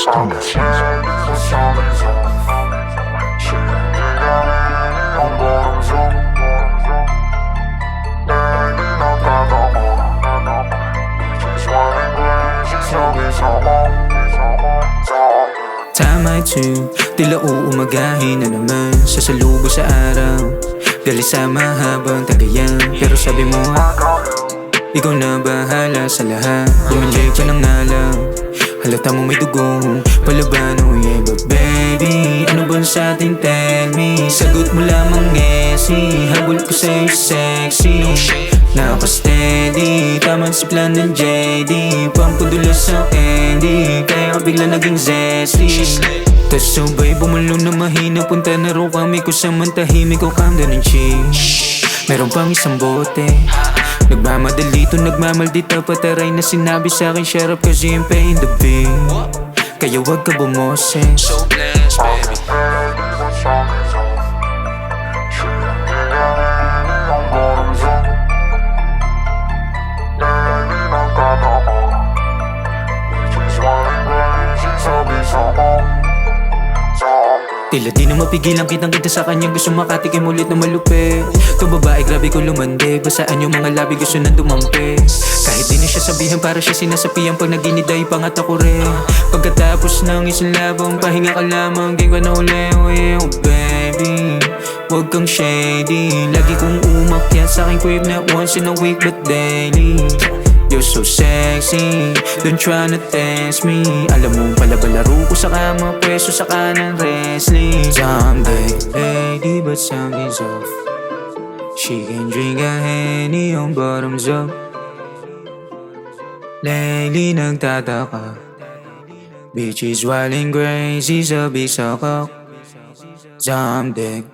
Tama ito, tila uumagahin na naman sasalubo sa araw. Dali sa mahabang tagayan, pero sabi mo ikaw na bahala sa lahat. Bumili ka ng alaw, halata mo may dugo, palaban oh yeah. But baby, ano ba sa atin, tell me? Sagot mo lamang ngesi, habol ko sa'yo sexy. Naka-steady, tamang si plan ng JD. Pampudulas sa candy, kaya ka bigla naging zesty. Tas sabay bumalong na mahina, punta na raw kami kung saan man tahimik o kamda ng chill. Meron pang isang bote, nagmamadali to, nagmamaldita, pataray na sinabi sa'kin syarap kasi yung pain the beat. Kaya wag ka bumoses. So blessed, baby. Tila di na mapigilan kitang kita sa kanya, gusto makatikim ulit na malupit. To babae grabe ko lumande, basaan yung mga labi, gusto nang dumampi. Kahit di na siya sabihan, para siya sinasapihan pag naginiday, pangat ako rin. Pagkatapos ng isang labang, pahinga ka lamang, game ka na uli. Oh yeah, oh baby, wag kang shady. Lagi kong umakyat sa aking crib na once in a week but daily. You're so sexy, don't try to test me. Alam mo pala ba laro ko sa kama, pwesto sa kanan wrestling. Someday, lady but something's off. She can drink a Henny on bottoms up. Lately nagtataka, bitch is wild and crazy, sabi sa kak. Someday